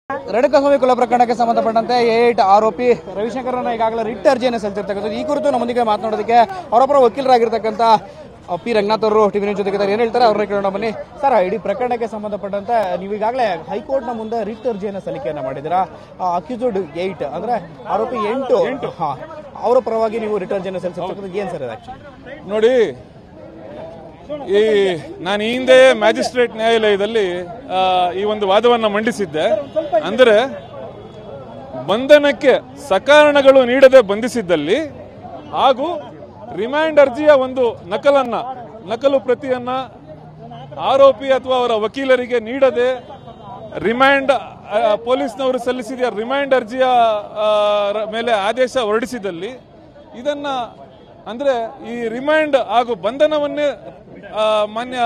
ರೇಣುಕಾಸ್ವಾಮಿ ಕೊಲೆ ಪ್ರಕರಣಕ್ಕೆ ಸಂಬಂಧಪಟ್ಟಂತೆ ಏಟ್ ಆರೋಪಿ ರವಿಶಂಕರನ್ನ ಈಗಾಗಲೇ ರಿಟ್ ಅರ್ಜಿಯನ್ನು ಸಲ್ಲಿಸಿರ್ತಕ್ಕಂಥದ್ದು. ಈ ಕುರಿತು ನಮ್ಮೊಂದಿಗೆ ಮಾತನಾಡೋದಕ್ಕೆ ಅವರೊಬ್ಬರ ವಕೀಲರಾಗಿರ್ತಕ್ಕಂಥ ಪಿ ರಂಗನಾಥ್ ಅವರು ಟಿವಿ ನ್ಯೂಸ್ ಜೊತೆಗಿದ್ದಾರೆ. ಏನು ಹೇಳ್ತಾರೆ ಅವ್ರನ್ನ ಕೇಳೋಣ ಬನ್ನಿ. ಸರ್, ಇಡೀ ಪ್ರಕರಣಕ್ಕೆ ಸಂಬಂಧಪಟ್ಟಂತೆ ನೀವು ಈಗಾಗಲೇ ಹೈಕೋರ್ಟ್ನ ಮುಂದೆ ರಿಟ್ ಅರ್ಜಿಯನ್ನು ಸಲ್ಲಿಕೆಯನ್ನು ಮಾಡಿದ್ದೀರಾ. ಅಕ್ಯೂಸ್ಡ್ 8 ಅಂದ್ರೆ ಆರೋಪಿ 8 ಅವರ ಪರವಾಗಿ ನೀವು ರಿಟ್ ಅರ್ಜಿಯನ್ನು ಸಲ್ಲಿಸಿರ್ತಕ್ಕಂಥದ್ದು ಏನು ಸರ್? ಆಕ್ಚುಲಿ ನೋಡಿ, ಈ ನಾನು ಈ ಹಿಂದೆ ಮ್ಯಾಜಿಸ್ಟ್ರೇಟ್ ನ್ಯಾಯಾಲಯದಲ್ಲಿ ಈ ಒಂದು ವಾದವನ್ನು ಮಂಡಿಸಿದ್ದೆ. ಅಂದರೆ ಬಂಧನಕ್ಕೆ ಸಕಾರಣಗಳು ನೀಡದೆ ಬಂಧಿಸಿದ್ದಲ್ಲಿ ಹಾಗೂ ರಿಮ್ಯಾಂಡ್ ಅರ್ಜಿಯ ಒಂದು ನಕಲು ಪ್ರತಿಯನ್ನ ಆರೋಪಿ ಅಥವಾ ಅವರ ವಕೀಲರಿಗೆ ನೀಡದೆ ರಿಮ್ಯಾಂಡ್ ಪೊಲೀಸ್ನವರು ಸಲ್ಲಿಸಿದ ರಿಮ್ಯಾಂಡ್ ಅರ್ಜಿಯ ಮೇಲೆ ಆದೇಶ ಹೊರಡಿಸಿದಲ್ಲಿ ಇದನ್ನ ಅಂದ್ರೆ ಈ ರಿಮ್ಯಾಂಡ್ ಹಾಗೂ ಬಂಧನವನ್ನೇ ಮಾನ್ಯ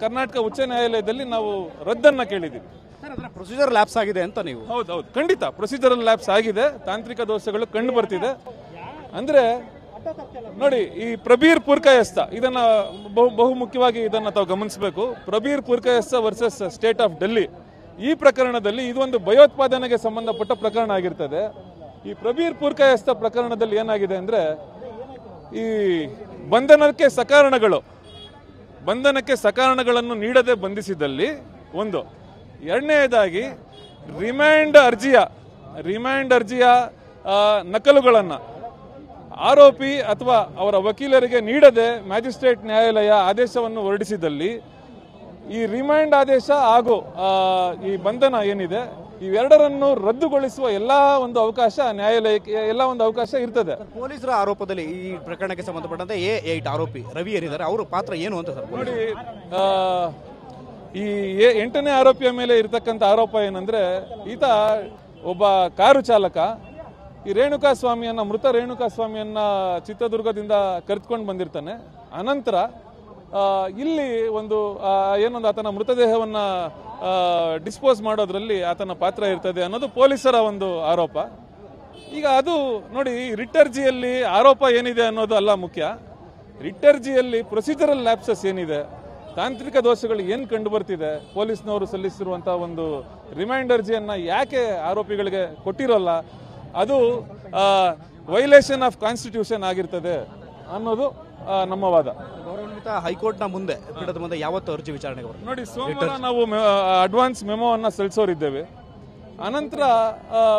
ಕರ್ನಾಟಕ ಉಚ್ಚ ನ್ಯಾಯಾಲಯದಲ್ಲಿ ನಾವು ರದ್ದನ್ನ ಕೇಳಿದ್ದೀವಿ. ಪ್ರೊಸೀಜರ್ ಲ್ಯಾಪ್ಸ್ ಆಗಿದೆ ಅಂತ ನೀವು? ಹೌದೌದು, ಖಂಡಿತ ಪ್ರೊಸೀಜರಲ್ ಲ್ಯಾಪ್ಸ್ ಆಗಿದೆ, ತಾಂತ್ರಿಕ ದೋಷಗಳು ಕಂಡು ಬರ್ತಿದೆ. ಅಂದ್ರೆ ನೋಡಿ, ಈ ಪ್ರಬೀರ್ ಪುರ್ಕಾಯಸ್ತ ಇದನ್ನ ಬಹು ಮುಖ್ಯವಾಗಿ ಇದನ್ನ ತಾವು ಗಮನಿಸಬೇಕು. Prabir ಪುರ್ಕಾಯಸ್ತ versus state of Delhi ಈ ಪ್ರಕರಣದಲ್ಲಿ ಇದೊಂದು ಭಯೋತ್ಪಾದನೆಗೆ ಸಂಬಂಧಪಟ್ಟ ಪ್ರಕರಣ ಆಗಿರ್ತದೆ. ಈ ಪ್ರಬೀರ್ ಪುರ್ಕಾಯಸ್ತ ಪ್ರಕರಣದಲ್ಲಿ ಏನಾಗಿದೆ ಅಂದ್ರೆ ಈ ಬಂಧನಕ್ಕೆ ಸಕಾರಣಗಳನ್ನು ನೀಡದೆ ಬಂಧಿಸಿದಲ್ಲಿ ಒಂದು, ಎರಡನೆಯದಾಗಿ ರಿಮ್ಯಾಂಡ್ ಅರ್ಜಿಯ ನಕಲುಗಳನ್ನು ಆರೋಪಿ ಅಥವಾ ಅವರ ವಕೀಲರಿಗೆ ನೀಡದೆ ಮ್ಯಾಜಿಸ್ಟ್ರೇಟ್ ನ್ಯಾಯಾಲಯ ಆದೇಶವನ್ನು ಹೊರಡಿಸಿದಲ್ಲಿ ಈ ರಿಮ್ಯಾಂಡ್ ಆದೇಶ ಹಾಗೂ ಈ ಬಂಧನ ಏನಿದೆ ಇವೆರಡರನ್ನು ರದ್ದುಗೊಳಿಸುವ ಎಲ್ಲಾ ಒಂದು ಅವಕಾಶ ಇರ್ತದೆ. ಪೊಲೀಸರ ಆರೋಪದಲ್ಲಿ ಈ ಪ್ರಕರಣಕ್ಕೆ ಸಂಬಂಧಪಟ್ಟಂತೆ 8 ಆರೋಪಿ ರವಿ ಏನಿದ್ದಾರೆ ಅವರ ಪಾತ್ರ ಏನು ಅಂತ ಸರ್? ನೋಡಿ, ಈ 8ನೇ ಆರೋಪಿಯ ಮೇಲೆ ಇರತಕ್ಕಂಥ ಆರೋಪ ಏನಂದ್ರೆ ಈತ ಒಬ್ಬ ಕಾರು ಚಾಲಕ. ಈ ಮೃತ ರೇಣುಕಾಸ್ವಾಮಿಯನ್ನ ಚಿತ್ರದುರ್ಗದಿಂದ ಕರೆದುಕೊಂಡು ಬಂದಿರ್ತಾನೆ. ಅನಂತರ ಇಲ್ಲಿ ಏನೊಂದು ಆತನ ಮೃತದೇಹವನ್ನ ಡಿಸ್ಪೋಸ್ ಮಾಡೋದ್ರಲ್ಲಿ ಆತನ ಪಾತ್ರ ಇರ್ತದೆ ಅನ್ನೋದು ಪೊಲೀಸರ ಒಂದು ಆರೋಪ. ಈಗ ಅದು ನೋಡಿ, ರಿಟ್ ಅರ್ಜಿಯಲ್ಲಿ ಆರೋಪ ಏನಿದೆ ಅನ್ನೋದು ಅಲ್ಲ ಮುಖ್ಯ. ರಿಟ್ ಅರ್ಜಿಯಲ್ಲಿ ಪ್ರೊಸೀಜರಲ್ ಲ್ಯಾಪ್ಸಸ್ ಏನಿದೆ, ತಾಂತ್ರಿಕ ದೋಷಗಳು ಏನು ಕಂಡು ಬರ್ತಿದೆ, ಪೊಲೀಸ್ನವರು ಸಲ್ಲಿಸಿರುವಂತಹ ಒಂದು ರಿಮೈಂಡ್ ಅರ್ಜಿಯನ್ನ ಯಾಕೆ ಆರೋಪಿಗಳಿಗೆ ಕೊಟ್ಟಿರೋಲ್ಲ, ಅದು ವೈಲೇಷನ್ ಆಫ್ ಕಾನ್ಸ್ಟಿಟ್ಯೂಷನ್ ಆಗಿರ್ತದೆ ಅನ್ನೋದು ನಮ್ಮ ವಾದ. ಗೌರವಾನ್ವಿತ ಹೈಕೋರ್ಟ್ನ ಮುಂದೆ ಯಾವತ್ತು ಅರ್ಜಿ ವಿಚಾರಣೆಗೆ ನೋಡಿ, ಸೋಮವಾರ ನಾವು ಅಡ್ವಾನ್ಸ್ ಮೆಮೋವನ್ನು ಸಲ್ಲಿಸೋರಿದ್ದೇವೆ. ಅನಂತರ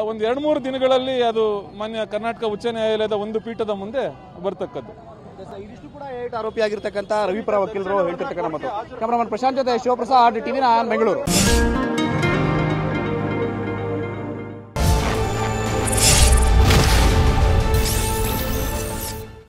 ಒಂದು 2-3 ದಿನಗಳಲ್ಲಿ ಅದು ಮಾನ್ಯ ಕರ್ನಾಟಕ ಉಚ್ಚ ನ್ಯಾಯಾಲಯದ ಒಂದು ಪೀಠದ ಮುಂದೆ ಬರ್ತಕ್ಕದ್ದು. ಇದಿಷ್ಟು ಕೂಡ 8 ಆರೋಪಿ ಆಗಿರ್ತಕ್ಕಂಥ ರವಿಪರ ವಕೀಲರು ಹೇಳ್ತಿರ್ತಕ್ಕಂಥ ಮಾತು. ಕ್ಯಾಮರಾಮನ್ ಪ್ರಶಾಂತ್ ಜೊತೆ ಶಿವಪ್ರಸಾದ್, ಟಿವಿ9 ಬೆಂಗಳೂರು.